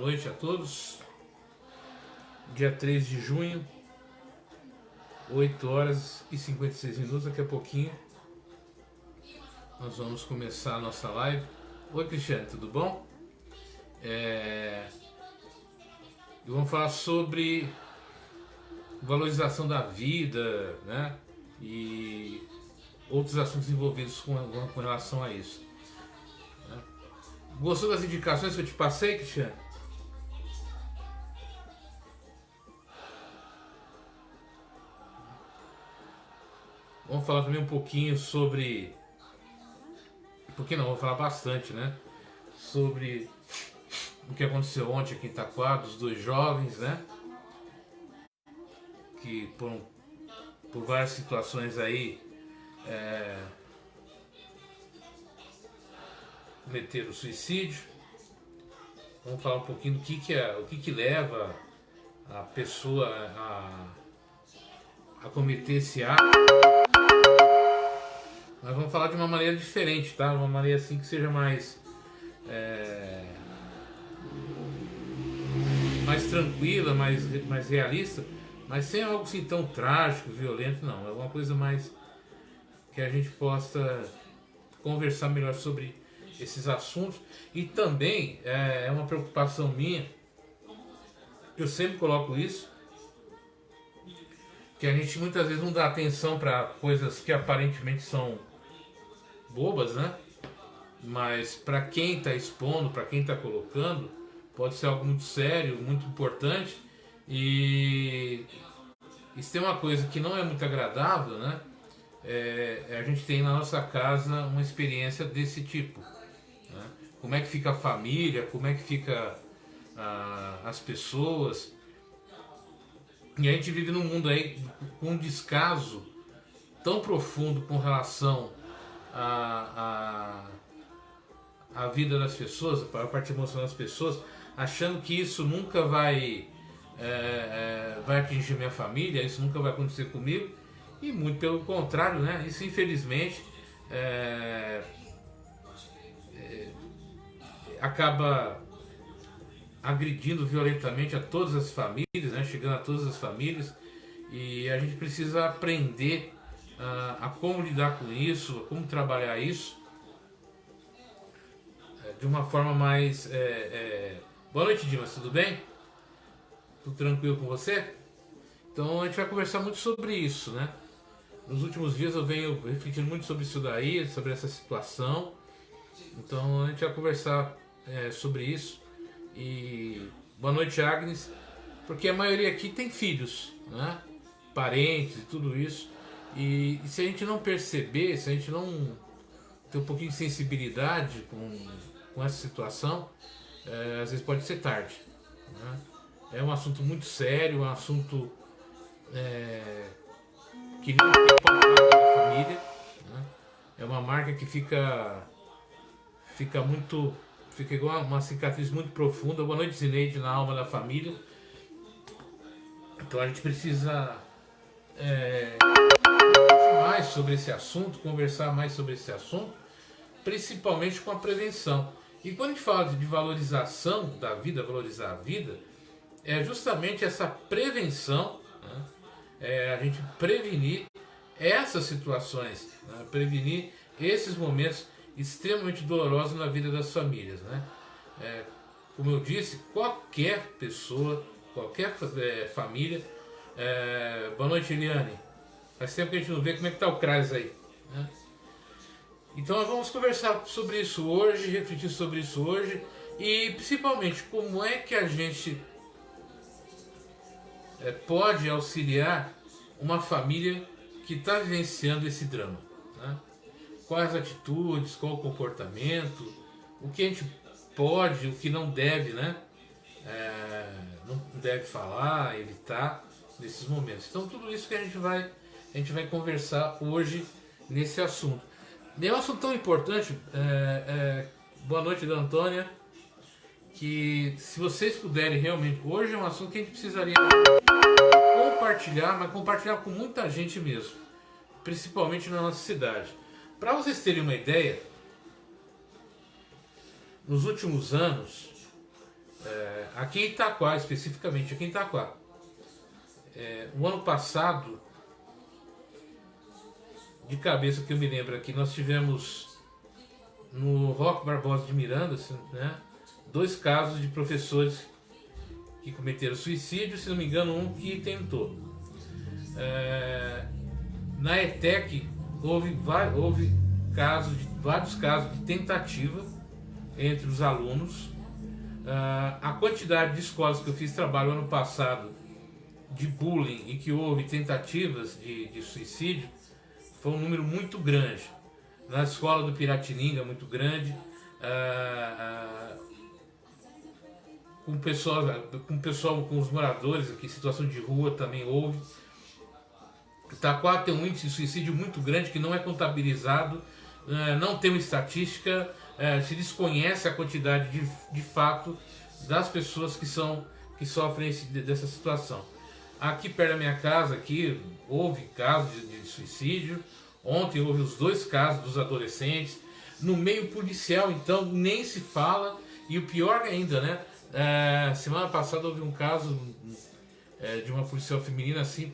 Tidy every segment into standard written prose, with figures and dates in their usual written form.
noite a todos. Dia 3 de junho, 8 horas e 56 minutos. Daqui a pouquinho nós vamos começar a nossa live. Oi, Cristiane, tudo bom? E vamos falar sobre valorização da vida, né? E outros assuntos envolvidos com relação a isso. Gostou das indicações que eu te passei, Cristiane? Vamos falar também um pouquinho sobre... Por que não? Vou falar bastante, né? Sobre o que aconteceu ontem aqui em Itaquá, dos dois jovens, né? Que por várias situações aí cometeram suicídio. Vamos falar um pouquinho do que leva a pessoa a cometer esse ato. Mas vamos falar de uma maneira diferente, tá? Uma maneira assim que seja mais tranquila, mais realista, mas sem algo assim tão trágico, violento, não. É uma coisa mais que a gente possa conversar melhor sobre esses assuntos. E também é uma preocupação minha, eu sempre coloco isso, que a gente muitas vezes não dá atenção para coisas que aparentemente são bobas, né? Mas para quem está expondo, para quem está colocando, pode ser algo muito sério, muito importante. E se tem uma coisa que não é muito agradável, né? A gente tem na nossa casa uma experiência desse tipo, né? Como é que fica a família, como é que fica as pessoas. E a gente vive num mundo aí com um descaso tão profundo com relação à vida das pessoas, a parte emocional das pessoas, achando que isso nunca vai atingir minha família, isso nunca vai acontecer comigo, e muito pelo contrário, né? Isso infelizmente acaba agredindo violentamente a todas as famílias, né? Chegando a todas as famílias, e a gente precisa aprender a como lidar com isso, a como trabalhar isso de uma forma mais... Boa noite, Dimas, tudo bem? Tudo tranquilo com você? Então a gente vai conversar muito sobre isso, né? Nos últimos dias eu venho refletindo muito sobre isso daí, sobre essa situação. Então a gente vai conversar sobre isso. E boa noite, Agnes, porque a maioria aqui tem filhos, né? Parentes e tudo isso. E se a gente não perceber, se a gente não ter um pouquinho de sensibilidade com essa situação, às vezes pode ser tarde, né? É um assunto muito sério, um assunto que não tem papel da família, né? É uma marca que fica igual uma cicatriz muito profunda. Boa noite, Zineide, na alma da família. Então a gente precisa mais sobre esse assunto, conversar mais sobre esse assunto, principalmente com a prevenção. E quando a gente fala de valorização da vida, valorizar a vida, é justamente essa prevenção, né? A gente prevenir essas situações, né? Prevenir esses momentos extremamente dolorosos na vida das famílias, né? Como eu disse, qualquer pessoa, qualquer família... boa noite, Eliane. Faz tempo que a gente não vê. Como é que tá o CRAS aí, né? Então nós vamos conversar sobre isso hoje, refletir sobre isso hoje, e principalmente como é que a gente pode auxiliar uma família que está vivenciando esse drama, né? Quais atitudes, qual o comportamento, o que a gente pode, o que não deve, né? Não deve falar, evitar nesses momentos. Então tudo isso que a gente vai conversar hoje nesse assunto. E é um assunto tão importante. Boa noite, da Antônia. Que se vocês puderem realmente, hoje é um assunto que a gente precisaria compartilhar, mas compartilhar com muita gente mesmo, principalmente na nossa cidade. Para vocês terem uma ideia, nos últimos anos Aqui em Itaquá, especificamente aqui em Itaquá. O ano passado, de cabeça que eu me lembro aqui, nós tivemos no Roque Barbosa de Miranda, né, 2 casos de professores que cometeram suicídio, se não me engano, um que tentou. Na ETEC houve vários casos de tentativa entre os alunos. A quantidade de escolas que eu fiz trabalho ano passado de bullying e que houve tentativas de suicídio foi um número muito grande. Na escola do Piratininga, muito grande. Com com os moradores aqui, situação de rua também houve. Itaquá tem um índice de suicídio muito grande que não é contabilizado, não tem uma estatística, se desconhece a quantidade de fato das pessoas que sofrem dessa situação. Aqui perto da minha casa, aqui, houve casos de suicídio. Ontem houve os 2 casos dos adolescentes. No meio policial, então, nem se fala. E o pior ainda, né? Semana passada houve um caso de uma policial feminina, assim,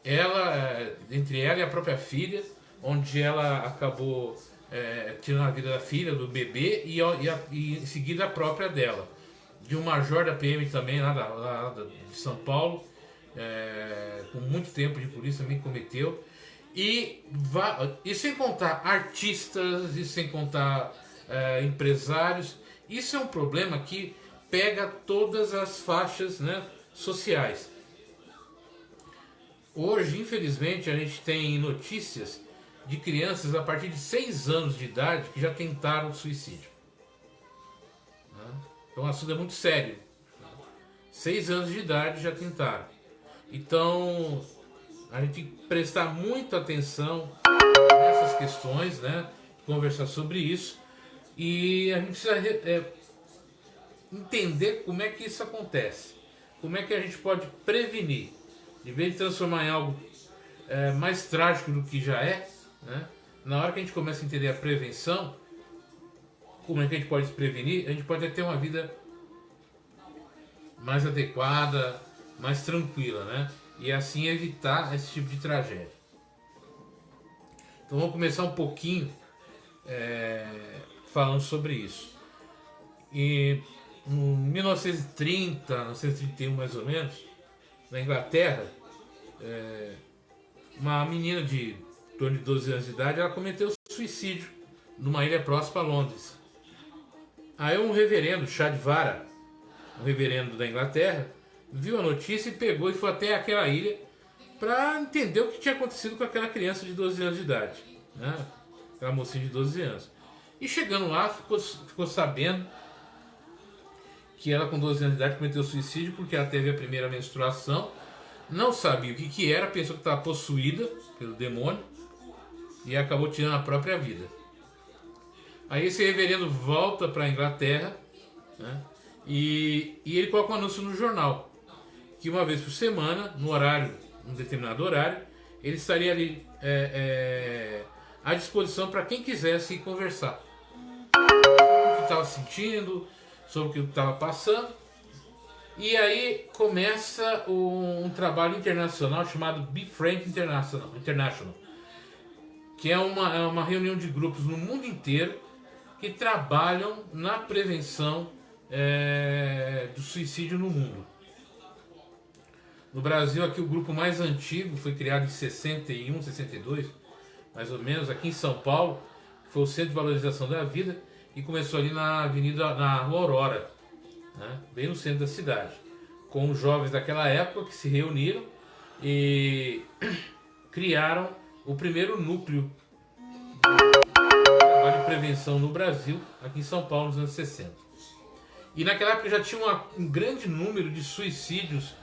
entre ela e a própria filha, onde ela acabou tirando a vida da filha, do bebê, e em seguida a própria dela. De um major da PM também, lá de São Paulo, com muito tempo de polícia, também cometeu. E sem contar artistas, e sem contar empresários. Isso é um problema que pega todas as faixas, né, sociais. Hoje, infelizmente, a gente tem notícias de crianças a partir de 6 anos de idade que já tentaram suicídio. Então o assunto é muito sério. 6 anos de idade já tentaram. Então a gente tem que prestar muita atenção nessas questões, né? Conversar sobre isso. E a gente precisa entender como é que isso acontece. Como é que a gente pode prevenir. Em vez de transformar em algo mais trágico do que já é, né? Na hora que a gente começa a entender a prevenção, como é que a gente pode se prevenir, a gente pode ter uma vida mais adequada, mais tranquila, né? E assim evitar esse tipo de tragédia. Então vamos começar um pouquinho falando sobre isso. Em 1930, 1931 mais ou menos, na Inglaterra, uma menina de em torno de 12 anos de idade, ela cometeu suicídio numa ilha próxima a Londres. Aí um reverendo, Chá de Vara, um reverendo da Inglaterra, viu a notícia e pegou e foi até aquela ilha para entender o que tinha acontecido com aquela criança de 12 anos de idade, né? Aquela mocinha de 12 anos. E chegando lá, ficou sabendo que ela com 12 anos de idade cometeu suicídio porque ela teve a primeira menstruação, não sabia o que era, pensou que estava possuída pelo demônio e acabou tirando a própria vida. Aí esse reverendo volta para a Inglaterra, né, e ele coloca um anúncio no jornal que uma vez por semana, num determinado horário, ele estaria ali à disposição para quem quisesse conversar sobre o que estava sentindo, sobre o que estava passando. E aí começa um trabalho internacional chamado Be Frank International, que é uma reunião de grupos no mundo inteiro que trabalham na prevenção do suicídio no mundo. No Brasil, aqui o grupo mais antigo foi criado em 61, 62, mais ou menos, aqui em São Paulo, foi o Centro de Valorização da Vida, e começou ali na Rua Aurora, né, bem no centro da cidade, com os jovens daquela época que se reuniram e criaram o primeiro núcleo de trabalho de prevenção no Brasil, aqui em São Paulo, nos anos 60. E naquela época já tinha um grande número de suicídios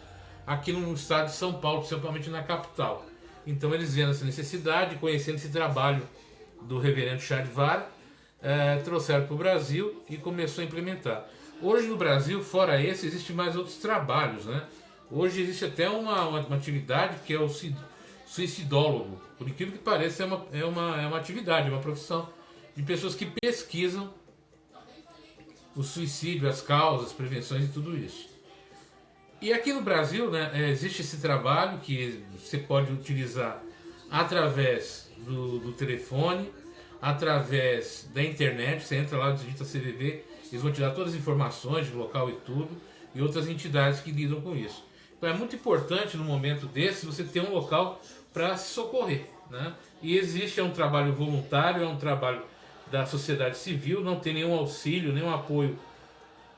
aqui no estado de São Paulo, principalmente na capital. Então eles vendo essa necessidade, conhecendo esse trabalho do reverendo Chá de Vara, trouxeram para o Brasil e começou a implementar. Hoje no Brasil, fora esse, existem mais outros trabalhos, né? Hoje existe até uma atividade que é o suicidólogo. Por incrível que pareça, é uma atividade, é uma profissão de pessoas que pesquisam o suicídio, as causas, prevenções e tudo isso. E aqui no Brasil, né, existe esse trabalho que você pode utilizar através do telefone, através da internet. Você entra lá, digita CVV, eles vão te dar todas as informações de local e tudo, e outras entidades que lidam com isso. Então é muito importante no momento desse você ter um local para se socorrer, né? E existe, é um trabalho voluntário, é um trabalho da sociedade civil, não tem nenhum auxílio, nenhum apoio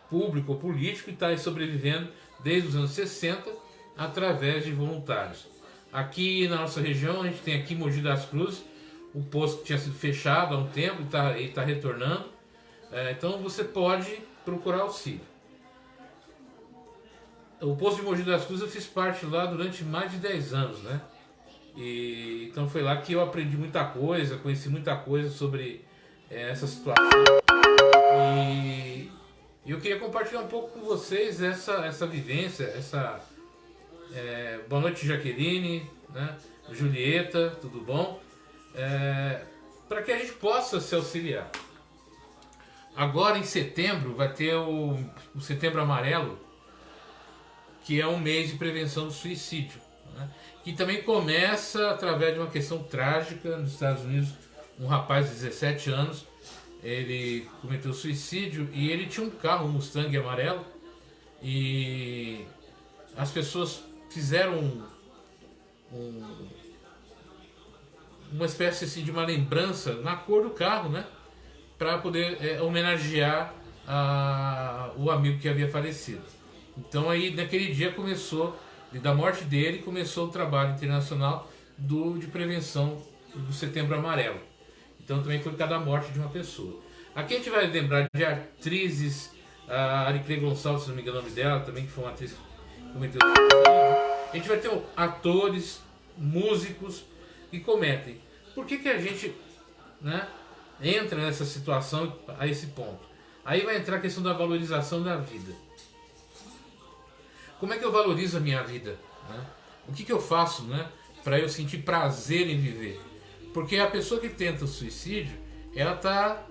público ou político, e está sobrevivendo desde os anos 60 através de voluntários. Aqui na nossa região, a gente tem aqui Mogi das Cruzes, o posto tinha sido fechado há um tempo e está retornando, então você pode procurar auxílio. O posto de Mogi das Cruzes eu fiz parte lá durante mais de 10 anos, né? Então foi lá que eu aprendi muita coisa, conheci muita coisa sobre essa situação. E eu queria compartilhar um pouco com vocês essa vivência, boa noite, Jaqueline, né? Julieta, tudo bom? Para que a gente possa se auxiliar. Agora em setembro vai ter o Setembro Amarelo, que é um mês de prevenção do suicídio, né? Que também começa através de uma questão trágica nos Estados Unidos. Um rapaz de 17 anos, ele cometeu suicídio e ele tinha um carro, um Mustang amarelo, e as pessoas fizeram uma espécie assim, de uma lembrança na cor do carro, né? Para poder homenagear o amigo que havia falecido. Então aí naquele dia da morte dele, começou o trabalho internacional de prevenção do Setembro Amarelo. Então também foi cada morte de uma pessoa. Aqui a gente vai lembrar de atrizes, a Ariclé Gonçalves, se não me engano o nome dela, também que foi uma atriz que cometeu suicídio. A gente vai ter atores, músicos que comentem. Por que a gente, né, entra nessa situação a esse ponto? Aí vai entrar a questão da valorização da vida. Como é que eu valorizo a minha vida, né? O que eu faço, né, para eu sentir prazer em viver? Porque a pessoa que tenta o suicídio, ela está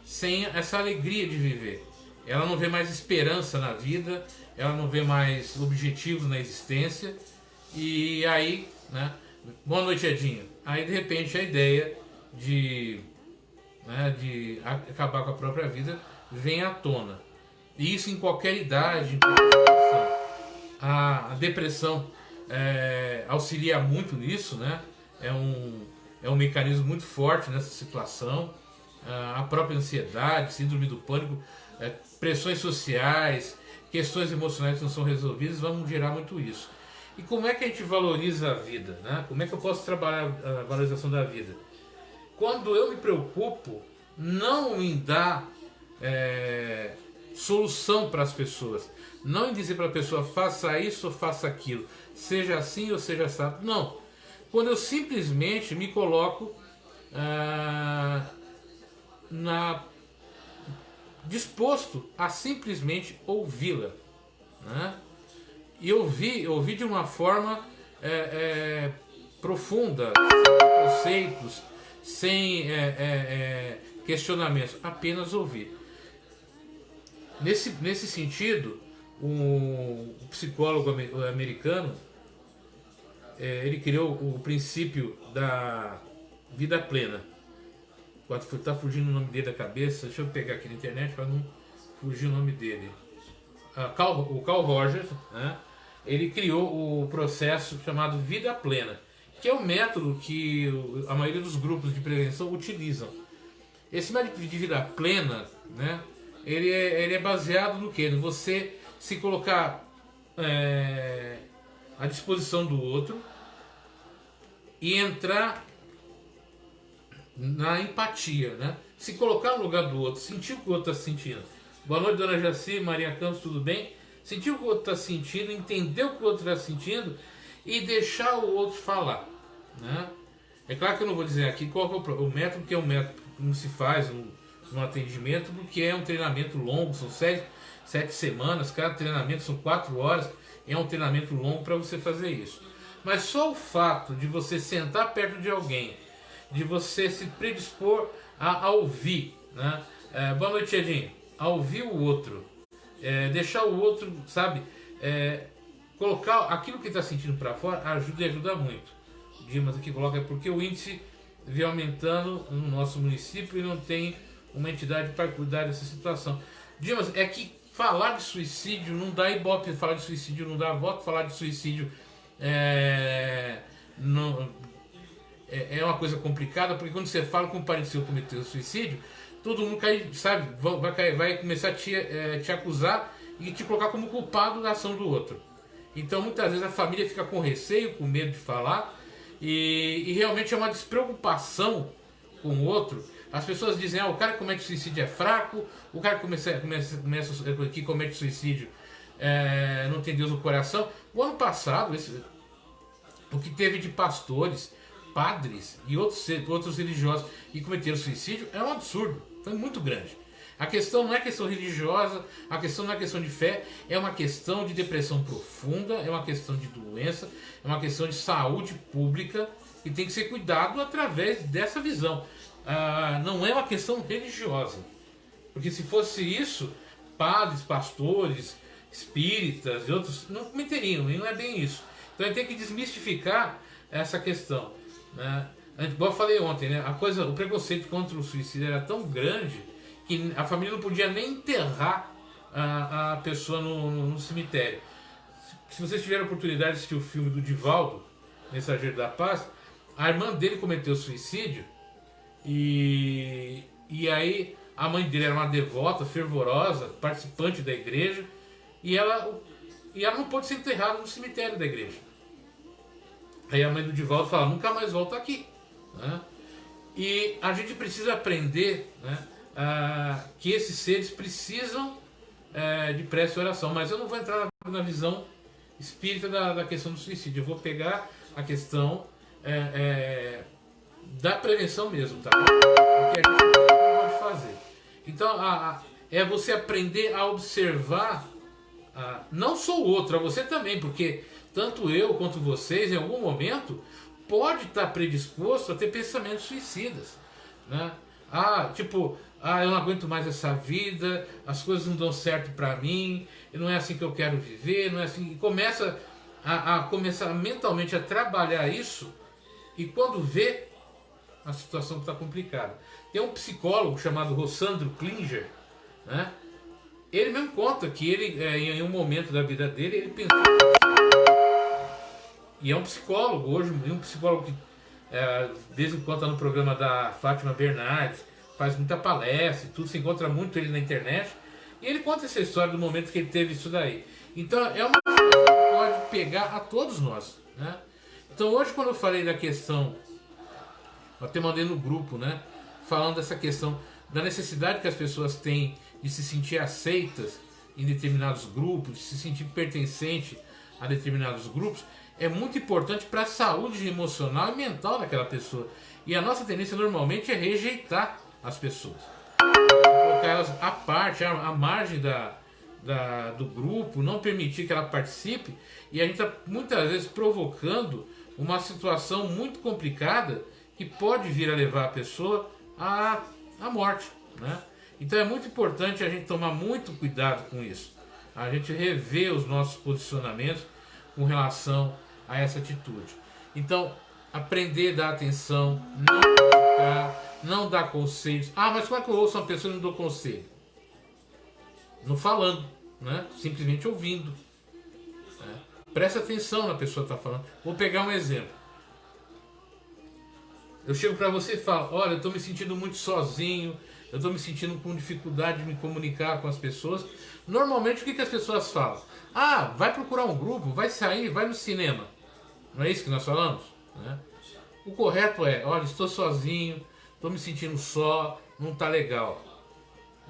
sem essa alegria de viver. Ela não vê mais esperança na vida, ela não vê mais objetivos na existência. E aí, né, boa noite, Edinho. Aí de repente a ideia de acabar com a própria vida vem à tona. E isso em qualquer idade, em qualquer situação. A depressão auxilia muito nisso, né? É um mecanismo muito forte nessa situação. A própria ansiedade, síndrome do pânico, pressões sociais, questões emocionais que não são resolvidas vão gerar muito isso. E como é que a gente valoriza a vida, né? Como é que eu posso trabalhar a valorização da vida? Quando eu me preocupo não em dar solução para as pessoas, não em dizer para a pessoa faça isso ou faça aquilo, seja assim ou seja assado, não. Quando eu simplesmente me coloco disposto a simplesmente ouvi-la, né? E ouvir de uma forma profunda, sem conceitos, sem questionamentos, apenas ouvir. Nesse sentido, um psicólogo americano, ele criou o princípio da vida plena. Está fugindo o nome dele da cabeça, deixa eu pegar aqui na internet para não fugir o nome dele. O Carl Rogers, né, ele criou o processo chamado vida plena, que é o método que a maioria dos grupos de prevenção utilizam. Esse método de vida plena, né, ele é baseado no quê? Você se colocar à disposição do outro e entrar na empatia, né? Se colocar no lugar do outro, sentir o que o outro está sentindo. Boa noite, dona Jaci, Maria Campos, tudo bem? Sentir o que o outro está sentindo, entender o que o outro está sentindo e deixar o outro falar, né? É claro que eu não vou dizer aqui qual é o método, que é um método como se faz no atendimento, porque é um treinamento longo, são 7 semanas, cada treinamento são 4 horas, é um treinamento longo para você fazer isso. Mas só o fato de você sentar perto de alguém, de você se predispor a ouvir, né, Boa noite, Edinho. A ouvir o outro, deixar o outro, sabe, colocar aquilo que está sentindo para fora, ajuda muito. O Dimas aqui coloca, porque o índice vem aumentando no nosso município e não tem uma entidade para cuidar dessa situação. Dimas, é que falar de suicídio não dá ibope, falar de suicídio não dá voto, falar de suicídio não, é uma coisa complicada, porque quando você fala com um parente seu cometeu suicídio, todo mundo cai, sabe, vai começar a te acusar e te colocar como culpado da ação do outro. Então muitas vezes a família fica com receio, com medo de falar, e realmente é uma despreocupação com o outro. As pessoas dizem, o cara que comete suicídio é fraco, o cara que comete suicídio não tem Deus no coração. O ano passado, o que teve de pastores, padres e outros religiosos que cometeram suicídio é um absurdo, foi muito grande. A questão não é questão religiosa, a questão não é questão de fé, é uma questão de depressão profunda, é uma questão de doença, é uma questão de saúde pública e tem que ser cuidado através dessa visão. Não é uma questão religiosa, porque se fosse isso, padres, pastores, espíritas e outros não cometeriam, e não é bem isso. Então a gente tem que desmistificar essa questão, né? Igual eu falei ontem, né? O preconceito contra o suicídio era tão grande que a família não podia nem enterrar a pessoa no cemitério. Se vocês tiverem a oportunidade de assistir o filme do Divaldo, Mensageiro da Paz, a irmã dele cometeu suicídio e aí a mãe dele era uma devota, fervorosa, participante da igreja, e ela não pôde ser enterrada no cemitério da igreja. Aí a mãe do Divaldo fala, nunca mais volta aqui, né? E a gente precisa aprender, né, que esses seres precisam de prece e oração, mas eu não vou entrar na visão espírita da questão do suicídio, eu vou pegar a questão da prevenção mesmo, tá? O que a gente não pode fazer. Então é você aprender a observar não só o outro, a você também, porque tanto eu quanto vocês em algum momento pode estar predisposto a ter pensamentos suicidas, né? Eu não aguento mais essa vida, as coisas não dão certo para mim, não é assim que eu quero viver, não é assim. E começa começar mentalmente a trabalhar isso, e quando vê, a situação está complicada. Tem um psicólogo chamado Rossandro Klinger, né? Ele mesmo conta que ele, em um momento da vida dele, ele pensou. E é um psicólogo hoje, um psicólogo que de vez em quando está no programa da Fátima Bernardes, faz muita palestra e tudo, se encontra muito ele na internet, e ele conta essa história do momento que ele teve isso daí. Então é uma coisa que pode pegar a todos nós, né? Então hoje, quando eu falei da questão, eu até mandei no grupo, né, falando dessa questão da necessidade que as pessoas têm de se sentir aceitas em determinados grupos, de se sentir pertencente a determinados grupos, é muito importante para a saúde emocional e mental daquela pessoa. E a nossa tendência normalmente é rejeitar as pessoas, colocar elas à parte, à margem do grupo, não permitir que ela participe, e a gente está muitas vezes provocando uma situação muito complicada que pode vir a levar a pessoa à morte, né? Então é muito importante a gente tomar muito cuidado com isso, a gente rever os nossos posicionamentos com relação a essa atitude. Então, aprender a dar atenção, não criticar, não dar conselhos. Mas como é que eu ouço uma pessoa e não dou conselho? Não falando, né? Simplesmente ouvindo, né? Presta atenção na pessoa que está falando. Vou pegar um exemplo. Eu chego para você e falo, olha, eu estou me sentindo muito sozinho, eu estou me sentindo com dificuldade de me comunicar com as pessoas. Normalmente o que as pessoas falam? Vai procurar um grupo, vai sair, vai no cinema. Não é isso que nós falamos, né? O correto é, olha, estou sozinho, estou me sentindo só, não está legal.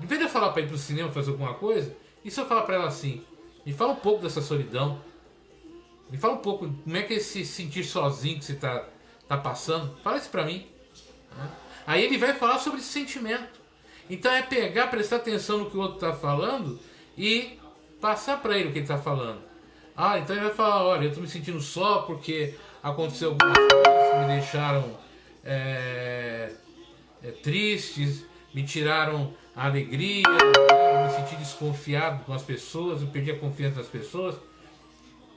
Em vez de eu falar para ir para o cinema fazer alguma coisa, e se eu falar para ela assim, me fala um pouco dessa solidão, me fala um pouco como é que é se sentir sozinho que você está passando, fala isso para mim, né? Aí ele vai falar sobre esse sentimento. Então é pegar, prestar atenção no que o outro está falando e passar para ele o que ele está falando. Então ele vai falar, olha, eu estou me sentindo só porque aconteceu algumas coisas que me deixaram tristes, me tiraram a alegria, eu me senti desconfiado com as pessoas, eu perdi a confiança das pessoas.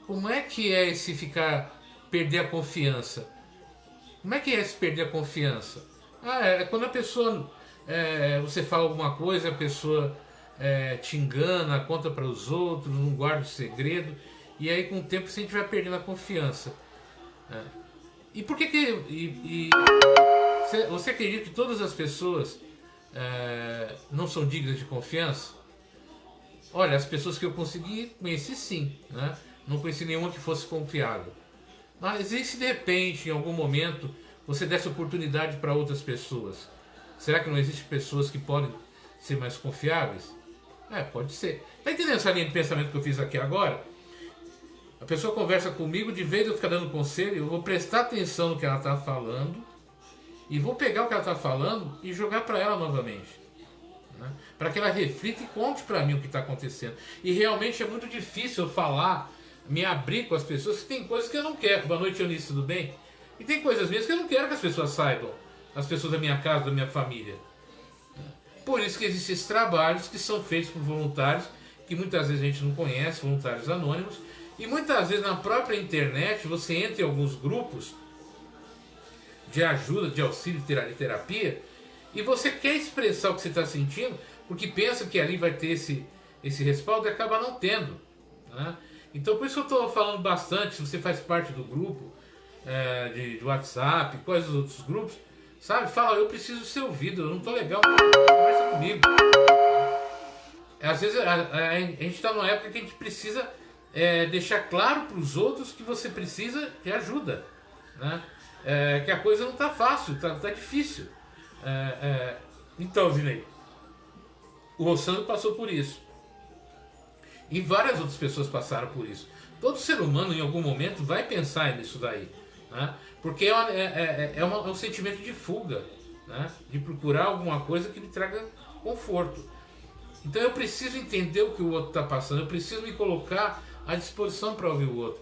Como é que é esse perder a confiança? Como é que é esse perder a confiança? É quando a pessoa, você fala alguma coisa, a pessoa te engana, conta para os outros, não guarda o segredo, e aí com o tempo a gente vai perdendo a confiança. E por que você acredita que todas as pessoas não são dignas de confiança? Olha, as pessoas que eu conheci sim, né? Não conheci nenhuma que fosse confiável. Mas e se de repente, em algum momento, você desse oportunidade para outras pessoas? Será que não existem pessoas que podem ser mais confiáveis? Pode ser. Tá entendendo essa linha de pensamento que eu fiz aqui agora? A pessoa conversa comigo, de vez de eu ficar dando conselho, eu vou prestar atenção no que ela está falando e vou pegar o que ela está falando e jogar para ela novamente, né? Para que ela reflita e conte para mim o que está acontecendo. E realmente é muito difícil eu falar, me abrir com as pessoas, que tem coisas que eu não quero. Boa noite, Eunice, tudo bem? E tem coisas mesmo que eu não quero que as pessoas saibam, as pessoas da minha casa, da minha família. Por isso que existem esses trabalhos que são feitos por voluntários, que muitas vezes a gente não conhece, voluntários anônimos, e muitas vezes na própria internet você entra em alguns grupos de ajuda, de auxílio de terapia, e você quer expressar o que você está sentindo, porque pensa que ali vai ter esse respaldo e acaba não tendo, né? Então por isso eu estou falando bastante, se você faz parte do grupo de WhatsApp, quais os outros grupos, sabe? Fala, eu preciso ser ouvido, eu não estou legal, conversa comigo. Às vezes a gente está numa época que a gente precisa deixar claro para os outros que você precisa de ajuda, né? Que a coisa não está fácil, tá difícil. Então, Zinei, o Rossandro passou por isso. E várias outras pessoas passaram por isso. Todo ser humano, em algum momento, vai pensar nisso daí, né? Porque é um sentimento de fuga, né? De procurar alguma coisa que lhe traga conforto. Então eu preciso entender o que o outro está passando, eu preciso me colocar à disposição para ouvir o outro.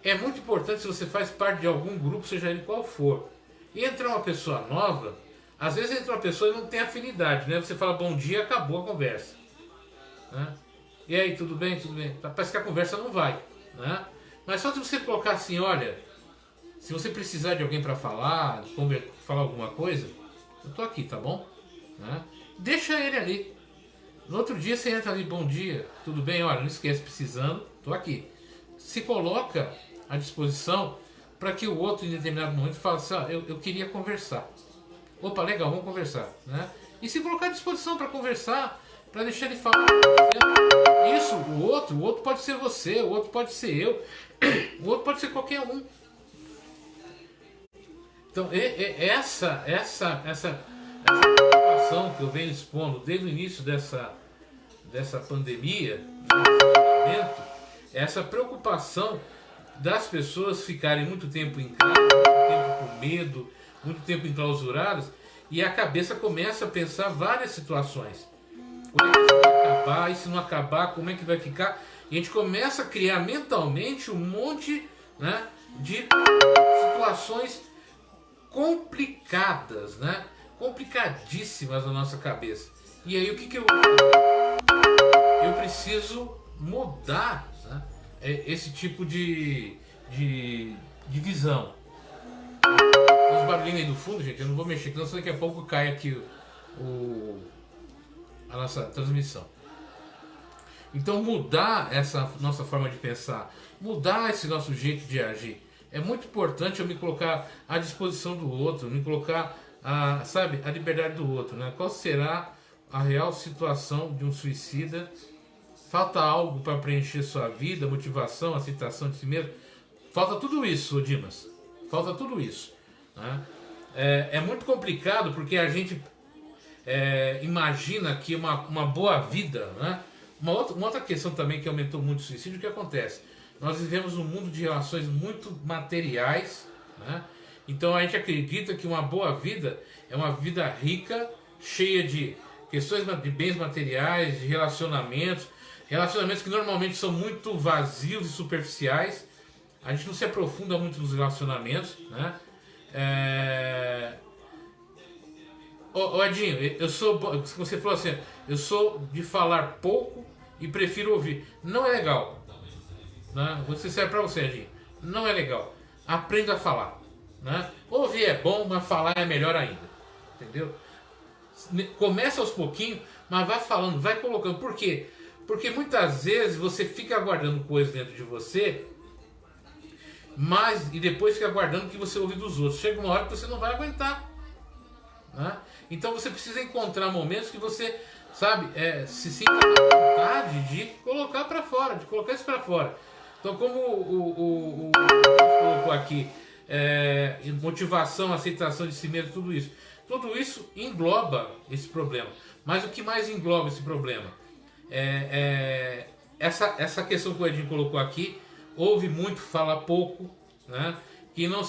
É muito importante, se você faz parte de algum grupo, seja ele qual for, e entrar uma pessoa nova, às vezes entra uma pessoa e não tem afinidade, né? Você fala bom dia, acabou a conversa, né? E aí, tudo bem? Tudo bem? Parece que a conversa não vai, né? Mas só de você colocar assim, olha, se você precisar de alguém para falar alguma coisa, eu tô aqui, tá bom? Né? Deixa ele ali. No outro dia você entra ali, bom dia, tudo bem? Olha, não esquece, precisando, tô aqui. Se coloca à disposição para que o outro, em determinado momento, fale assim, eu queria conversar. Opa, legal, vamos conversar, né? E se colocar à disposição para conversar, para deixar ele falar. Isso, o outro pode ser você, o outro pode ser eu, o outro pode ser qualquer um. Então, essa preocupação que eu venho expondo desde o início dessa pandemia, essa preocupação das pessoas ficarem muito tempo em casa, muito tempo com medo, muito tempo enclausuradas, e a cabeça começa a pensar várias situações. Como é que isso vai acabar? E se não acabar, como é que vai ficar? E a gente começa a criar mentalmente um monte, né, de situações complicadas, né? Complicadíssimas na nossa cabeça. E aí o que eu vou fazer? Eu preciso mudar, né, esse tipo de visão. Tem uns barulhinhos aí do fundo, gente, eu não vou mexer, senão daqui a pouco cai aqui a nossa transmissão. Então mudar essa nossa forma de pensar, mudar esse nosso jeito de agir. É muito importante eu me colocar à disposição do outro, me colocar a liberdade do outro, né? Qual será a real situação de um suicida? Falta algo para preencher sua vida, motivação, aceitação de si mesmo? Falta tudo isso, Dimas. Falta tudo isso, né? É muito complicado porque a gente imagina que uma boa vida, né? Uma outra questão também que aumentou muito o suicídio, o que acontece? Nós vivemos um mundo de relações muito materiais, né? Então a gente acredita que uma boa vida é uma vida rica, cheia de questões de bens materiais, de relacionamentos que normalmente são muito vazios e superficiais. A gente não se aprofunda muito nos relacionamentos, né? Edinho, você falou assim, eu sou de falar pouco e prefiro ouvir. Não é legal. Né? Vou ser sincero pra você, Edinho. Não é legal. Aprenda a falar. Né? Ouvir é bom, mas falar é melhor ainda. Entendeu? Começa aos pouquinhos, mas vai falando, vai colocando. Por quê? Porque muitas vezes você fica guardando coisas dentro de você, mas e depois fica guardando o que você ouve dos outros. Chega uma hora que você não vai aguentar. Né? Então você precisa encontrar momentos que você, sabe, se sinta à vontade de colocar para fora, de colocar isso para fora. Então, como o colocou aqui, motivação, aceitação de si mesmo, tudo isso engloba esse problema. Mas o que mais engloba esse problema? Essa questão que o Edinho colocou aqui, ouve muito, fala pouco, né? Que não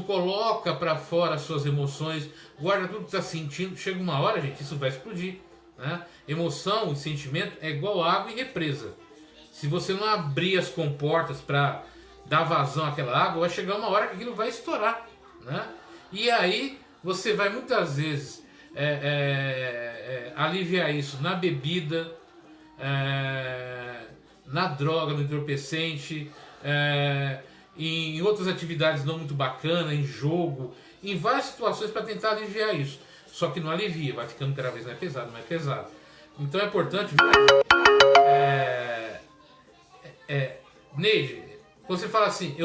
coloca para fora as suas emoções, guarda tudo que está sentindo. Chega uma hora, gente, isso vai explodir. Né? Emoção e sentimento é igual água e represa. Se você não abrir as comportas para dar vazão àquela água, vai chegar uma hora que aquilo vai estourar. Né? E aí você vai muitas vezes aliviar isso na bebida, na droga, no entorpecente, em outras atividades não muito bacanas, em jogo, em várias situações para tentar aliviar isso. Só que não alivia, vai ficando cada vez mais pesado. Então é importante, Neide, você fala assim,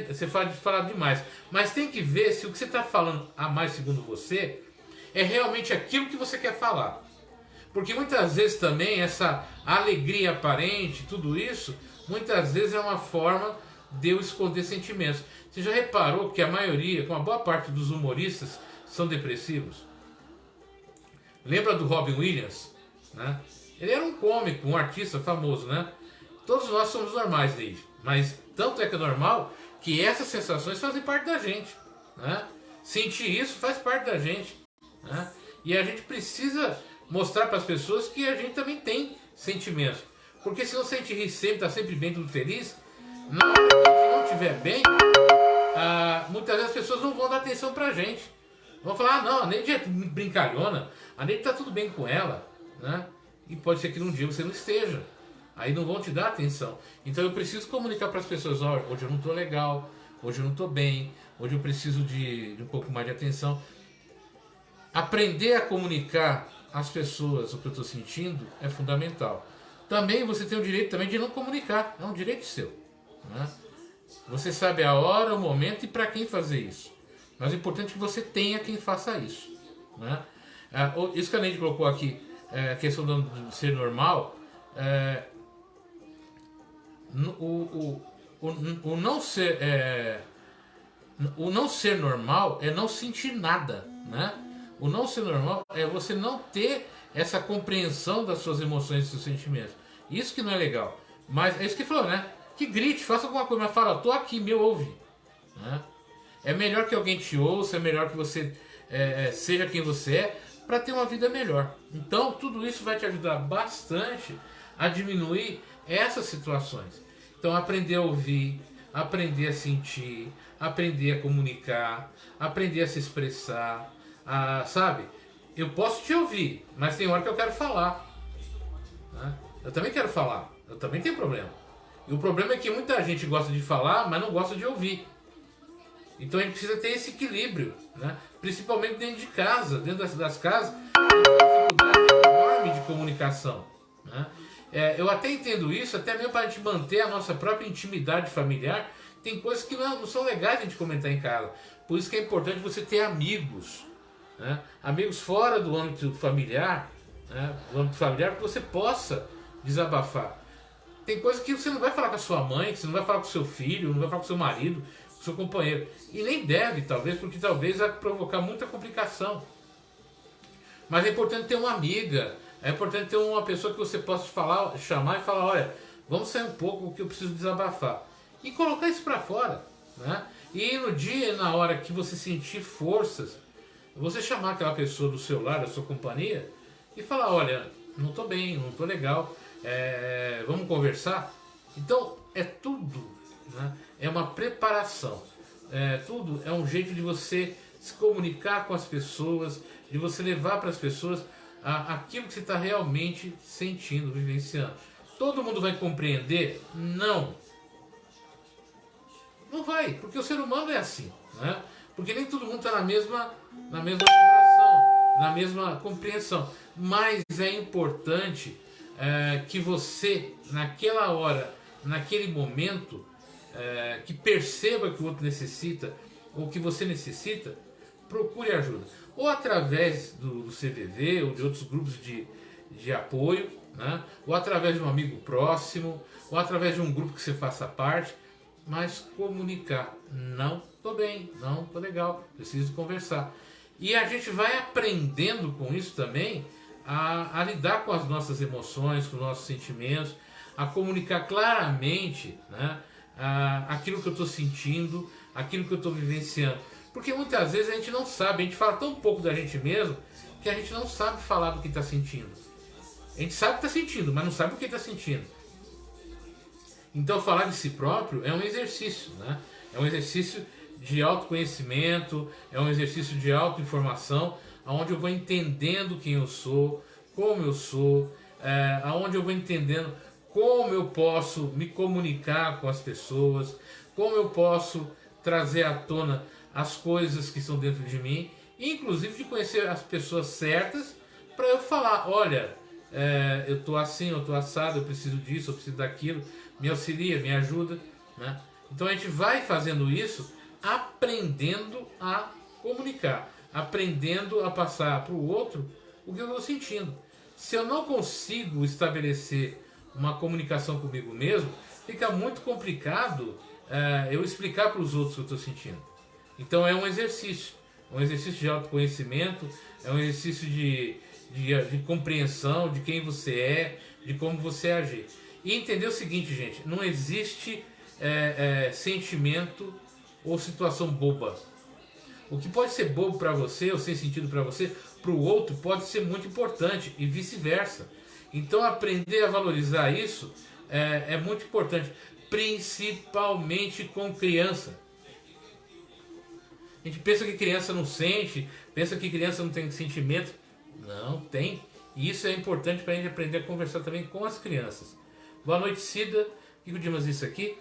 você fala de falar demais, mas tem que ver se o que você está falando a mais segundo você é realmente aquilo que você quer falar. Porque muitas vezes também essa alegria aparente, tudo isso, muitas vezes é uma forma de eu esconder sentimentos. Você já reparou que a maioria, com uma boa parte dos humoristas, são depressivos? Lembra do Robin Williams? Né? Ele era um cômico, um artista famoso, né? Todos nós somos normais dele, mas tanto é que é normal que essas sensações fazem parte da gente. Né? Sentir isso faz parte da gente. Né? E a gente precisa mostrar para as pessoas que a gente também tem sentimentos. Porque se você rir sempre, está sempre bem, tudo feliz, na hora que a gente não estiver bem, muitas vezes as pessoas não vão dar atenção pra gente. Vão falar, não, a Neide é brincalhona, a Neide tá tudo bem com ela, né? E pode ser que num dia você não esteja. Aí não vão te dar atenção. Então eu preciso comunicar para as pessoas, olha, hoje eu não tô legal, hoje eu não tô bem, hoje eu preciso de um pouco mais de atenção. Aprender a comunicar às pessoas o que eu estou sentindo é fundamental. Também você tem o direito também de não comunicar, é um direito seu. Né? Você sabe a hora, o momento e para quem fazer isso. Mas é importante que você tenha quem faça isso. Né? Isso que a Neide colocou aqui, a questão de ser normal, o não ser normal é não sentir nada. Né? O não ser normal é você não ter essa compreensão das suas emoções e seus sentimentos. Isso que não é legal. Mas é isso que falou, né? Que grite, faça alguma coisa, mas fala, tô aqui, me ouve. Né? É melhor que alguém te ouça, é melhor que você seja quem você é, para ter uma vida melhor. Então, tudo isso vai te ajudar bastante a diminuir essas situações. Então, aprender a ouvir, aprender a sentir, aprender a comunicar, aprender a se expressar, sabe? Eu posso te ouvir, mas tem hora que eu quero falar. Né? Eu também quero falar, eu também tenho problema. E o problema é que muita gente gosta de falar, mas não gosta de ouvir. Então a gente precisa ter esse equilíbrio, né? Principalmente dentro de casa, dentro das casas, tem uma dificuldade enorme de comunicação. Né? Eu até entendo isso, até mesmo para a gente manter a nossa própria intimidade familiar, tem coisas que não são legais a gente comentar em casa. Por isso que é importante você ter amigos. Né? Amigos fora do âmbito familiar, né? Do âmbito familiar, que você possa desabafar. Tem coisas que você não vai falar com a sua mãe, que você não vai falar com o seu filho, não vai falar com o seu marido, com o seu companheiro. E nem deve, talvez, porque talvez vai provocar muita complicação. Mas é importante ter uma amiga, é importante ter uma pessoa que você possa chamar e falar, olha, vamos sair um pouco que eu preciso desabafar. E colocar isso para fora. Né? E no dia e na hora que você sentir forças, você chamar aquela pessoa do seu lar, da sua companhia, e falar, olha, não estou bem, não estou legal, vamos conversar? Então, é tudo, né? É uma preparação. Tudo é um jeito de você se comunicar com as pessoas, de você levar para as pessoas aquilo que você está realmente sentindo, vivenciando. Todo mundo vai compreender? Não. Não vai, porque o ser humano é assim, né? Porque nem todo mundo está na mesma vibração, na mesma compreensão. Mas é importante que você, naquela hora, naquele momento, que perceba que o outro necessita, ou que você necessita, procure ajuda. Ou através do CVV, ou de outros grupos de apoio, né? Ou através de um amigo próximo, ou através de um grupo que você faça parte, mas comunicar. Não estou bem, não estou legal, preciso conversar. E a gente vai aprendendo com isso também a lidar com as nossas emoções, com os nossos sentimentos, a comunicar claramente, né, aquilo que eu estou sentindo, aquilo que eu estou vivenciando. Porque muitas vezes a gente não sabe, a gente fala tão pouco da gente mesmo que a gente não sabe falar do que está sentindo. A gente sabe o que está sentindo, mas não sabe o que está sentindo. Então falar de si próprio é um exercício, né? É um exercício de autoconhecimento, é um exercício de autoinformação, onde eu vou entendendo quem eu sou, como eu sou, onde eu vou entendendo como eu posso me comunicar com as pessoas, como eu posso trazer à tona as coisas que estão dentro de mim, inclusive de conhecer as pessoas certas para eu falar, olha, eu estou assim, eu estou assado, eu preciso disso, eu preciso daquilo, me auxilia, me ajuda, né? Então a gente vai fazendo isso, aprendendo a comunicar, aprendendo a passar para o outro o que eu estou sentindo. Se eu não consigo estabelecer uma comunicação comigo mesmo, fica muito complicado eu explicar para os outros o que eu estou sentindo. Então é um exercício de autoconhecimento, é um exercício de compreensão de quem você é, de como você agir. E entender o seguinte, gente, não existe sentimento ou situação boba. O que pode ser bobo para você ou sem sentido para você, para o outro pode ser muito importante e vice-versa. Então aprender a valorizar isso é muito importante, principalmente com criança. A gente pensa que criança não sente, pensa que criança não tem sentimento. Não, tem. E isso é importante para a gente aprender a conversar também com as crianças. Boa noite, Cida. O que o Dimas disse aqui?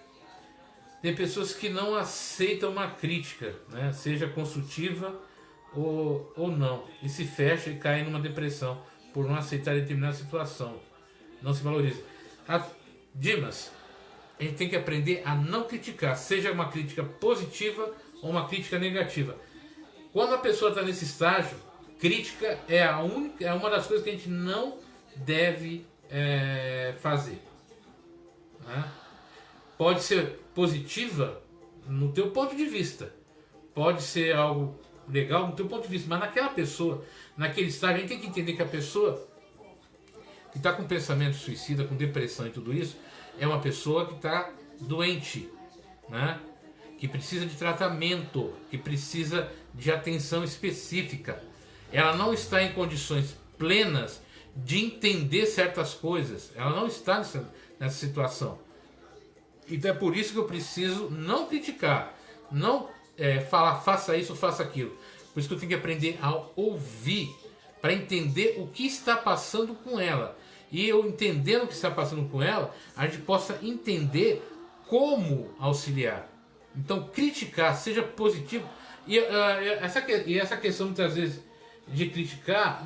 Tem pessoas que não aceitam uma crítica, né? Seja construtiva ou não. E se fecha e cai numa depressão por não aceitar determinada situação. Não se valoriza. Dimas, a gente tem que aprender a não criticar, seja uma crítica positiva ou uma crítica negativa. Quando a pessoa está nesse estágio, crítica é uma das coisas que a gente não deve fazer. Né? Pode ser positiva no teu ponto de vista, pode ser algo legal no teu ponto de vista, mas naquela pessoa, naquele estágio, a gente tem que entender que a pessoa que está com pensamento suicida, com depressão e tudo isso, é uma pessoa que está doente, né? Que precisa de tratamento, que precisa de atenção específica. Ela não está em condições plenas de entender certas coisas. Ela não está nessa situação. Então é por isso que eu preciso não criticar, não falar faça isso, faça aquilo. Por isso que eu tenho que aprender a ouvir, para entender o que está passando com ela. E eu entendendo o que está passando com ela, a gente possa entender como auxiliar. Então criticar, seja positivo. E essa questão muitas vezes de criticar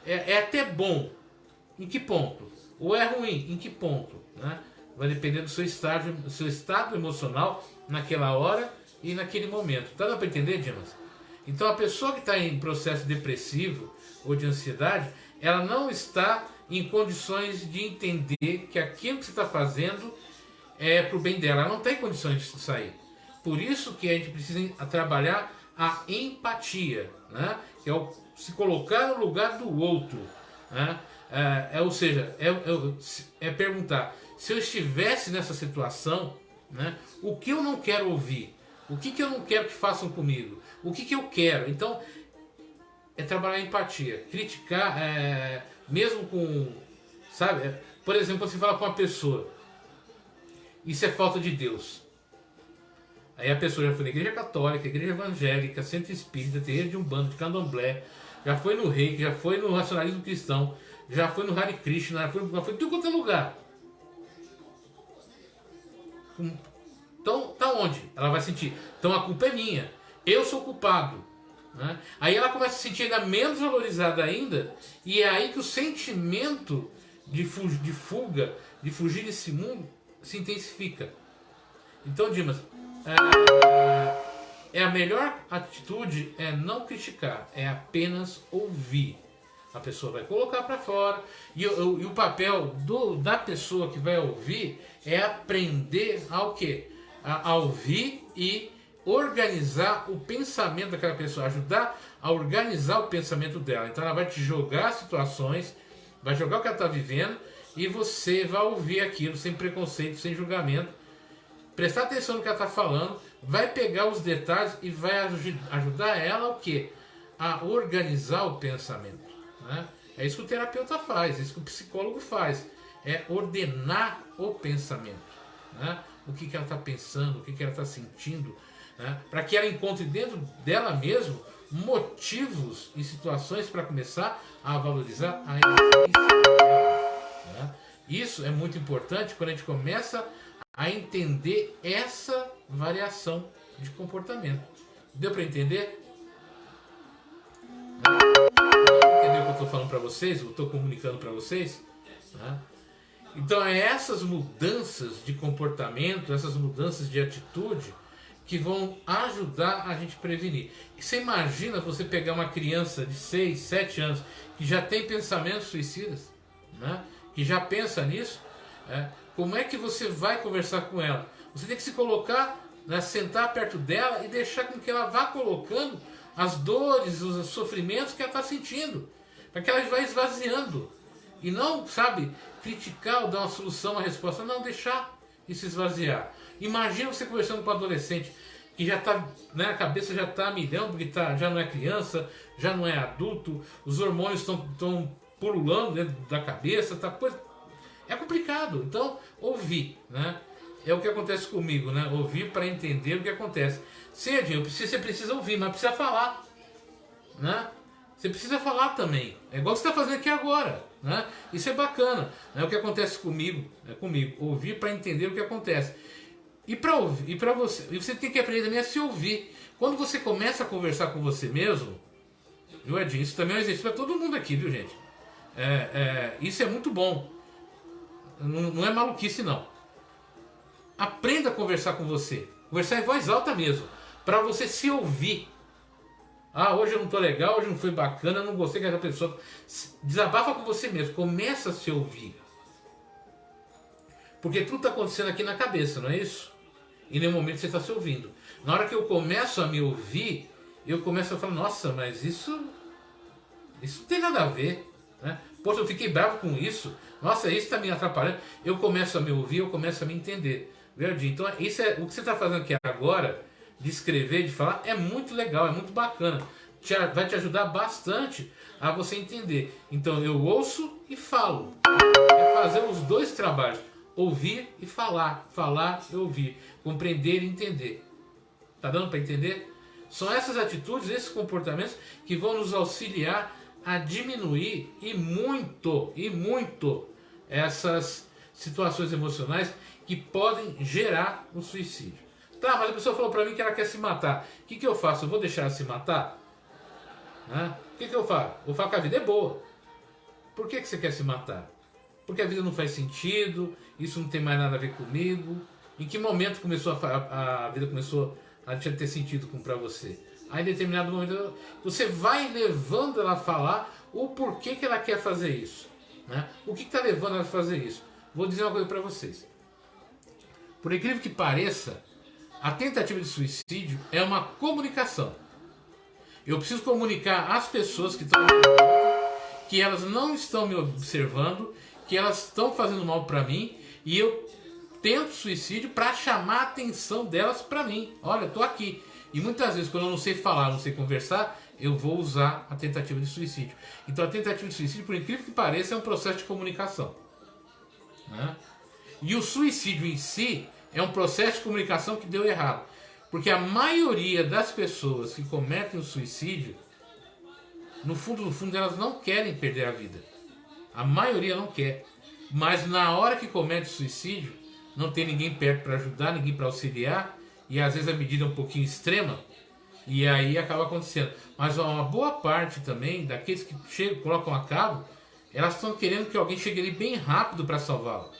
é até bom. Em que ponto? Ou é ruim? Em que ponto? Né? Vai depender do seu estado emocional naquela hora e naquele momento. Tá dando para entender, Dimas? Então a pessoa que está em processo depressivo ou de ansiedade, ela não está em condições de entender que aquilo que você está fazendo é para o bem dela. Ela não tem condições de sair. Por isso que a gente precisa trabalhar a empatia, né? Que é se colocar no lugar do outro, né? Ou seja, perguntar, se eu estivesse nessa situação, né, o que eu não quero ouvir? O que eu não quero que façam comigo? O que eu quero? Então, é trabalhar a empatia. Criticar, mesmo com... Sabe? Por exemplo, você fala com uma pessoa, isso é falta de Deus. Aí a pessoa já foi na igreja católica, igreja evangélica, centro espírita, terreiro de umbanda, de candomblé, já foi no Reiki, já foi no racionalismo cristão, já foi no Hare Krishna, já foi em tudo quanto é lugar. Então, tá onde? Ela vai sentir, então a culpa é minha, eu sou culpado. Né? Aí ela começa a se sentir ainda menos valorizada ainda, e é aí que o sentimento de fuga, de fugir desse mundo, se intensifica. Então, Dimas, a melhor atitude é não criticar, é apenas ouvir. A pessoa vai colocar para fora, e o papel da pessoa que vai ouvir é aprender ao quê? A ouvir e organizar o pensamento daquela pessoa, ajudar a organizar o pensamento dela. Então ela vai te jogar situações, vai jogar o que ela está vivendo, e você vai ouvir aquilo sem preconceito, sem julgamento, prestar atenção no que ela está falando, vai pegar os detalhes e vai ajudar ela o quê? A organizar o pensamento. Né? É isso que o terapeuta faz, é isso que o psicólogo faz, é ordenar o pensamento. Né? O que ela está pensando, o que ela está sentindo, né? Para que ela encontre dentro dela mesmo motivos e situações para começar a valorizar a existência dela. Né? Isso é muito importante quando a gente começa a entender essa variação de comportamento. Deu para entender? Entendeu o que eu estou falando para vocês? Eu estou comunicando para vocês? Né? Então é essas mudanças de comportamento, essas mudanças de atitude que vão ajudar a gente a prevenir. E você imagina você pegar uma criança de 6, 7 anos que já tem pensamentos suicidas, né? Que já pensa nisso, como é que você vai conversar com ela? Você tem que se colocar, né, sentar perto dela e deixar com que ela vá colocando as dores, os sofrimentos que ela está sentindo, para que ela vá esvaziando. E não, sabe, criticar ou dar uma solução, uma resposta, não, deixar e se esvaziar. Imagina você conversando com um adolescente que já está, né, a cabeça já está a milhão, porque já não é criança, já não é adulto, os hormônios estão pululando dentro da cabeça, é complicado. Então, ouvir, né? É o que acontece comigo, né? Ouvir para entender o que acontece. Sim, Edinho, você precisa ouvir, mas precisa falar, né? Você precisa falar também. É igual você está fazendo aqui agora, né? Isso é bacana. É o que acontece comigo, ouvir para entender o que acontece. E para ouvir, e você tem que aprender também a se ouvir. Quando você começa a conversar com você mesmo, viu, Edinho? Isso também é um exercício para todo mundo aqui, viu, gente? Isso é muito bom. Não é maluquice, não. Aprenda a conversar com você. Conversar em voz alta mesmo, para você se ouvir. Ah, hoje eu não tô legal, hoje não foi bacana, eu não gostei que essa pessoa... Desabafa com você mesmo, começa a se ouvir. Porque tudo está acontecendo aqui na cabeça, não é isso? E em nenhum momento você está se ouvindo. Na hora que eu começo a me ouvir, eu começo a falar, nossa, mas isso não tem nada a ver. Né? Poxa, eu fiquei bravo com isso. Nossa, isso está me atrapalhando. Eu começo a me ouvir, eu começo a me entender. Verdade? Então, isso é o que você está fazendo aqui agora, de escrever, de falar, é muito legal, é muito bacana. Vai te ajudar bastante a você entender. Então, eu ouço e falo. É fazer os dois trabalhos. Ouvir e falar. Falar e ouvir. Compreender e entender. Tá dando para entender? São essas atitudes, esses comportamentos que vão nos auxiliar a diminuir e muito essas situações emocionais que podem gerar um suicídio. Tá, mas a pessoa falou para mim que ela quer se matar. O que eu faço? Eu vou deixar ela se matar? Né? O que eu faço? Eu falo que a vida é boa. Por que você quer se matar? Porque a vida não faz sentido, isso não tem mais nada a ver comigo. Em que momento começou a vida começou a ter sentido para você? Aí em determinado momento você vai levando ela a falar o porquê que ela quer fazer isso. Né? O que está levando ela a fazer isso? Vou dizer uma coisa para vocês. Por incrível que pareça, a tentativa de suicídio é uma comunicação. Eu preciso comunicar às pessoas que estão que elas não estão me observando, que elas estão fazendo mal para mim, e eu tento suicídio para chamar a atenção delas para mim. Olha, eu estou aqui. E muitas vezes, quando eu não sei falar, não sei conversar, eu vou usar a tentativa de suicídio. Então a tentativa de suicídio, por incrível que pareça, é um processo de comunicação. Né? E o suicídio em si é um processo de comunicação que deu errado. Porque a maioria das pessoas que cometem o suicídio no fundo, elas não querem perder a vida. A maioria não quer. Mas na hora que comete suicídio, não tem ninguém perto para ajudar, ninguém para auxiliar, e às vezes a medida é um pouquinho extrema, e aí acaba acontecendo. Mas uma boa parte também daqueles que chegam, colocam a cabo, elas estão querendo que alguém chegue ali bem rápido para salvá-la.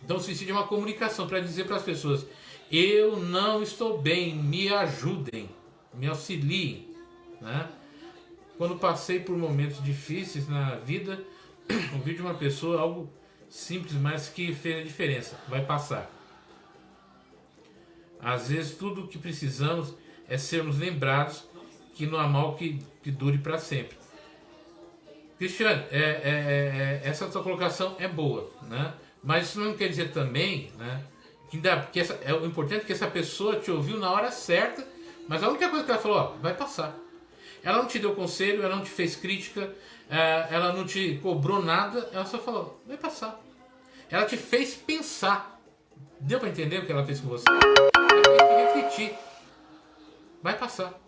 Então o suicídio é uma comunicação para dizer para as pessoas: eu não estou bem, me ajudem, me auxiliem, né? Quando passei por momentos difíceis na vida, ouvi de uma pessoa algo simples, mas que fez a diferença. Vai passar. Às vezes tudo o que precisamos é sermos lembrados que não há mal que dure para sempre. Cristiano, essa sua colocação é boa, né? Mas isso não quer dizer também, né, que o importante é que essa pessoa te ouviu na hora certa, mas a única coisa que ela falou: ó, vai passar. Ela não te deu conselho, ela não te fez crítica, ela não te cobrou nada, ela só falou: vai passar. Ela te fez pensar. Deu para entender o que ela fez com você? Ela fez te refletir. Vai passar.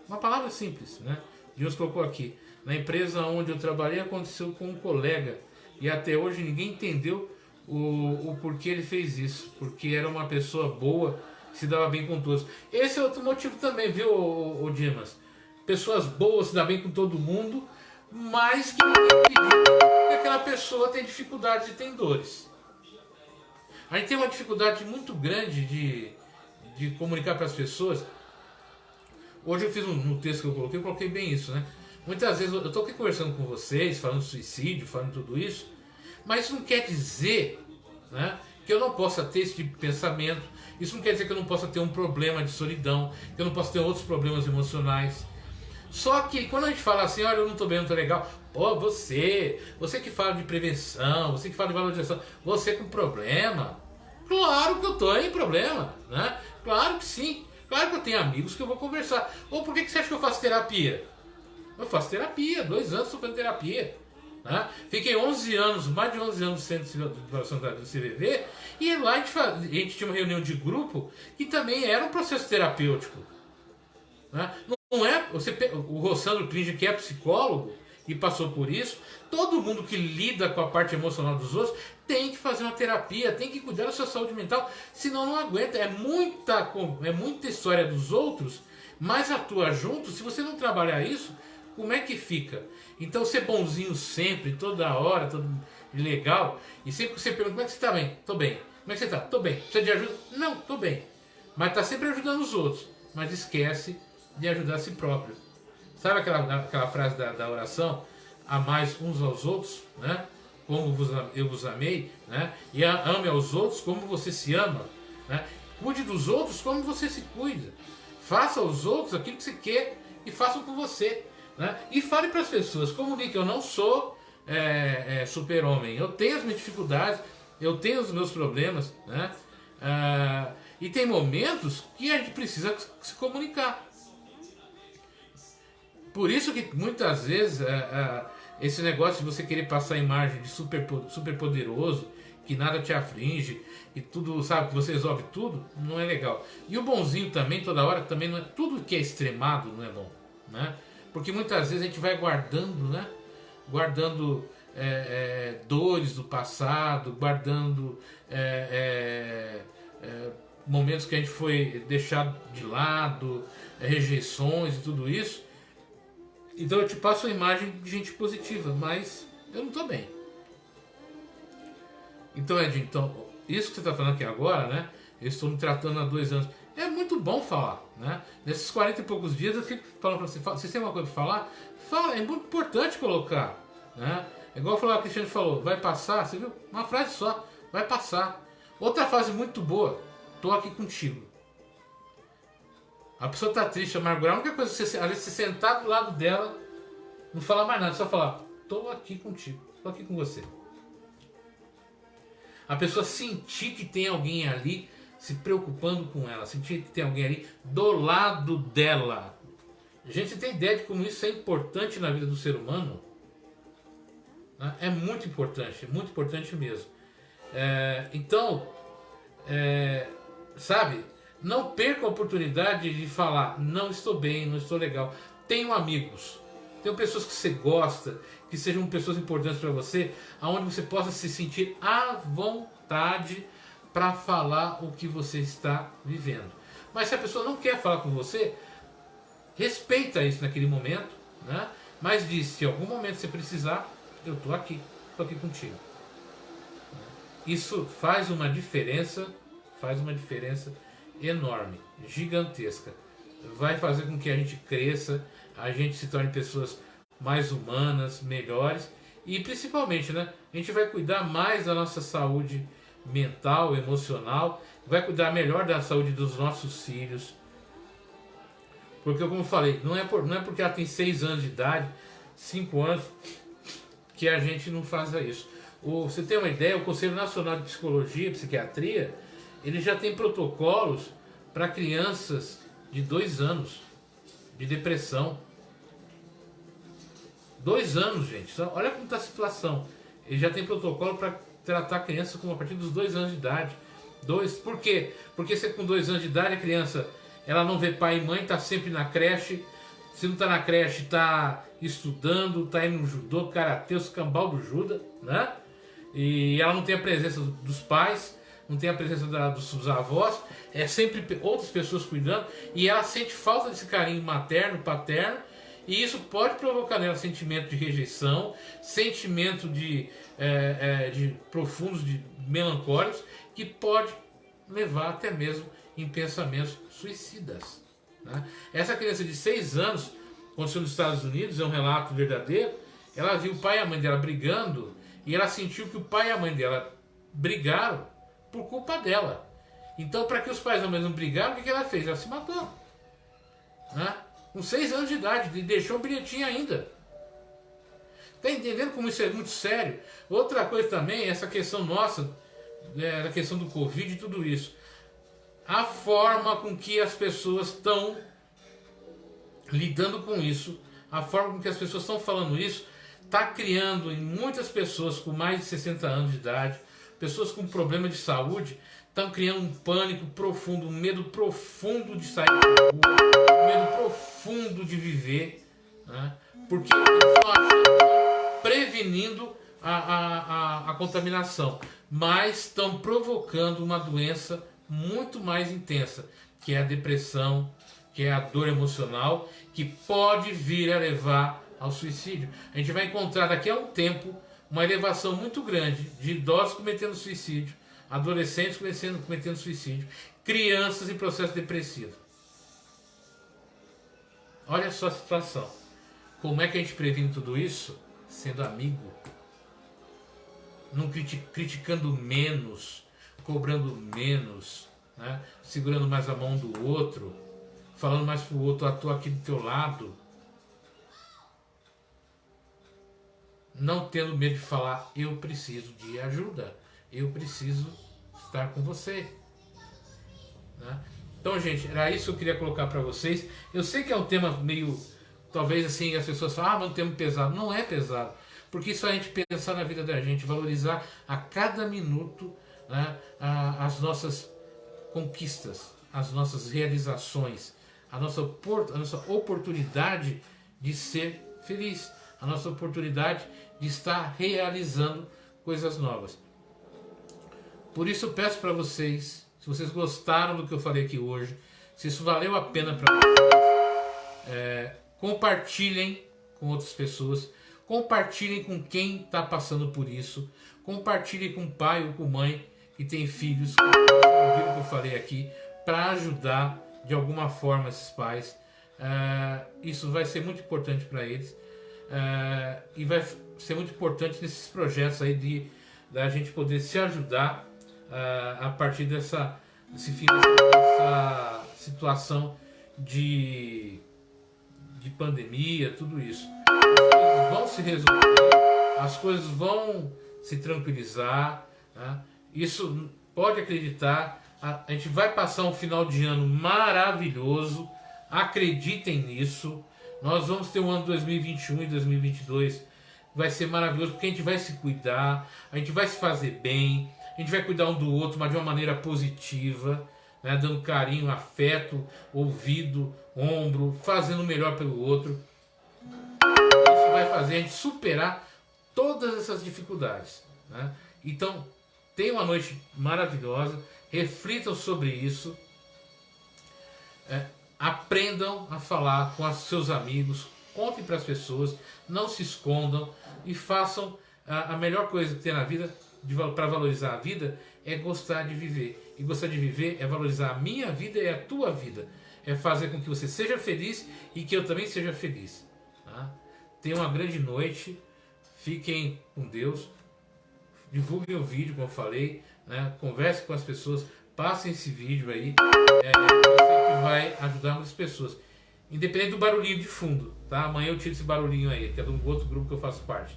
Uma palavra simples, né? Deus colocou aqui: na empresa onde eu trabalhei aconteceu com um colega, e até hoje ninguém entendeu o porquê ele fez isso. Porque era uma pessoa boa, se dava bem com todos. Esse é outro motivo também, viu, o Dimas? Pessoas boas se dão bem com todo mundo, mas que ninguém acredita que aquela pessoa tem dificuldades e tem dores. A gente tem uma dificuldade muito grande de comunicar para as pessoas. Hoje eu fiz no texto que eu coloquei bem isso, né? Muitas vezes eu estou aqui conversando com vocês, falando de suicídio, falando tudo isso, mas isso não quer dizer, né, que eu não possa ter esse tipo de pensamento. Isso não quer dizer que eu não possa ter um problema de solidão, que eu não possa ter outros problemas emocionais. Só que quando a gente fala assim: olha, eu não estou bem, não estou legal, pô, você que fala de prevenção, você que fala de valorização, você com problema. Claro que eu estou em problema, né? Claro que sim. Claro que eu tenho amigos que eu vou conversar. Ou por que você acha que eu faço terapia? Eu faço terapia, 2 anos estou fazendo terapia, né? Fiquei 11 anos, mais de 11 anos no centro de evaluação do CVV, e lá a gente tinha uma reunião de grupo que também era um processo terapêutico, né? Não é o Rossandro Klinger, que é psicólogo e passou por isso. Todo mundo que lida com a parte emocional dos outros tem que fazer uma terapia, tem que cuidar da sua saúde mental, senão não aguenta. É muita história dos outros, mas atua junto. Se você não trabalhar isso, como é que fica? Então, ser bonzinho sempre, toda hora, todo legal, e sempre que você pergunta: como é que você está? Bem? Estou bem. Como é que você está? Estou bem. Precisa de ajuda? Não, estou bem. Mas está sempre ajudando os outros, mas esquece de ajudar a si próprio. Sabe aquela frase da oração: amais uns aos outros, né? Como eu vos amei, né? E ame aos outros como você se ama, né? Cuide dos outros como você se cuida. Faça aos outros aquilo que você quer e façam com você, né? E fale para as pessoas: comunique, eu não sou super-homem, eu tenho as minhas dificuldades, eu tenho os meus problemas, né? E tem momentos que a gente precisa se comunicar. Por isso que muitas vezes esse negócio de você querer passar a imagem de super poderoso, que nada te aflige e tudo, sabe, que você resolve tudo, não é legal. E o bonzinho também, toda hora, também não é. Tudo que é extremado não é bom, né? Porque muitas vezes a gente vai guardando, né? Guardando dores do passado, guardando momentos que a gente foi deixado de lado, rejeições e tudo isso. Então eu te passo a imagem de gente positiva, mas eu não estou bem. Então, Edinho, isso que você está falando aqui agora, né? Eu estou me tratando há 2 anos. É muito bom falar, né? Nesses 40 e poucos dias eu fico falando para você: você tem uma coisa para falar? Fala, é muito importante colocar, né? É igual falar, o Cristiano falou: vai passar, você viu? Uma frase só: vai passar. Outra frase muito boa: estou aqui contigo. A pessoa está triste, amargurada, a única coisa que você, às vezes, se sentar do lado dela, não falar mais nada, só falar: estou aqui contigo, estou aqui com você. A pessoa sentir que tem alguém ali se preocupando com ela, sentir que tem alguém ali do lado dela. Gente, você tem ideia de como isso é importante na vida do ser humano? É muito importante mesmo. Então, sabe, não perca a oportunidade de falar: não estou bem, não estou legal. Tenho amigos, Tenha pessoas que você gosta, que sejam pessoas importantes para você, aonde você possa se sentir à vontade para falar o que você está vivendo. Mas se a pessoa não quer falar com você, respeita isso naquele momento, né? Mas diz, se em algum momento você precisar, eu estou aqui contigo. Isso faz uma diferença enorme, gigantesca. Vai fazer com que a gente cresça, a gente se torne pessoas mais humanas, melhores, e principalmente, né, a gente vai cuidar mais da nossa saúde mental, emocional, vai cuidar melhor da saúde dos nossos filhos. Porque, como eu falei, não é porque ela tem 6 anos de idade, 5 anos, que a gente não faça isso. Você tem uma ideia, o Conselho Nacional de Psicologia e Psiquiatria, ele já tem protocolos para crianças de 2 anos de depressão. 2 anos, gente. Olha como está a situação. Ele já tem protocolo para tratar a criança a partir dos 2 anos de idade. Por quê? Porque se com 2 anos de idade a criança ela não vê pai e mãe, está sempre na creche. Se não está na creche, está estudando, está indo no judô, karatê, os cambal do Juda, né? E ela não tem a presença dos pais, não tem a presença dos avós, é sempre outras pessoas cuidando, e ela sente falta desse carinho materno, paterno, e isso pode provocar nela sentimento de rejeição, sentimento de profundos, de melancólicos, que pode levar até mesmo em pensamentos suicidas, né? Essa criança de 6 anos, aconteceu nos Estados Unidos, é um relato verdadeiro. Ela viu o pai e a mãe dela brigando, e ela sentiu que o pai e a mãe dela brigaram por culpa dela. Então, para que os pais e a mãe não brigaram, o que ela fez? Ela se matou, né? Com 6 anos de idade, e deixou um bilhetinho ainda. Está entendendo como isso é muito sério? Outra coisa também, essa questão nossa, a questão do Covid e tudo isso. A forma com que as pessoas estão lidando com isso, a forma com que as pessoas estão falando isso, está criando em muitas pessoas com mais de 60 anos de idade, pessoas com problema de saúde, estão criando um pânico profundo, um medo profundo de sair da rua, um medo profundo de viver, né? Porque estão prevenindo a contaminação, mas estão provocando uma doença muito mais intensa, que é a depressão, que é a dor emocional, que pode vir a levar ao suicídio. A gente vai encontrar daqui a um tempo uma elevação muito grande de idosos cometendo suicídio, adolescentes cometendo suicídio, crianças em processo depressivo. Olha só a situação. Como é que a gente previne tudo isso? Sendo amigo, não criticando menos, cobrando menos, né? Segurando mais a mão do outro, falando mais pro outro, estou aqui do teu lado. Não tendo medo de falar, eu preciso de ajuda, eu preciso estar com você, né? Então, gente, era isso que eu queria colocar para vocês. Eu sei que é um tema meio, talvez assim, as pessoas falam, mas é um tema pesado. Não é pesado, porque isso é a gente pensar na vida da gente, valorizar a cada minuto, né, as nossas conquistas, as nossas realizações, a nossa oportunidade de ser feliz, a nossa oportunidade de estar realizando coisas novas. Por isso eu peço para vocês, se vocês gostaram do que eu falei aqui hoje, se isso valeu a pena para vocês, compartilhem com outras pessoas, compartilhem com quem está passando por isso, compartilhem com o pai ou com a mãe que tem filhos, que ouviram o que eu falei aqui, para ajudar de alguma forma esses pais. Isso vai ser muito importante para eles, e vai ser muito importante nesses projetos aí da gente poder se ajudar a partir dessa situação de pandemia, tudo isso. As coisas vão se resolver, as coisas vão se tranquilizar, né? Isso, pode acreditar, a gente vai passar um final de ano maravilhoso, acreditem nisso. Nós vamos ter um ano 2021 e 2022, vai ser maravilhoso, porque a gente vai se cuidar, a gente vai se fazer bem, a gente vai cuidar um do outro, mas de uma maneira positiva, né? Dando carinho, afeto, ouvido, ombro, fazendo o melhor pelo outro. fazer a gente superar todas essas dificuldades, né? Então, tenham uma noite maravilhosa, reflitam sobre isso, aprendam a falar com os seus amigos, contem para as pessoas, não se escondam e façam a melhor coisa que tem na vida, para valorizar a vida, é gostar de viver. E gostar de viver é valorizar a minha vida e a tua vida. É fazer com que você seja feliz e que eu também seja feliz. Tá? Tenham uma grande noite, fiquem com Deus, divulguem o vídeo, como eu falei, né? Converse com as pessoas, passem esse vídeo aí, eu sei que vai ajudar muitas pessoas. Independente do barulhinho de fundo, tá? Amanhã eu tiro esse barulhinho aí, que é de um outro grupo que eu faço parte.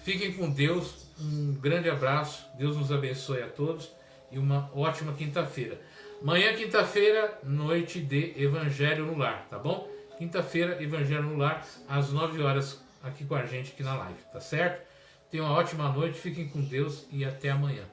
Fiquem com Deus, um grande abraço, Deus nos abençoe a todos e uma ótima quinta-feira. Amanhã, quinta-feira, noite de Evangelho no Lar, tá bom? Quinta-feira, Evangelho no Lar, às 9 horas, aqui com a gente, aqui na live, tá certo? Tenham uma ótima noite, fiquem com Deus e até amanhã.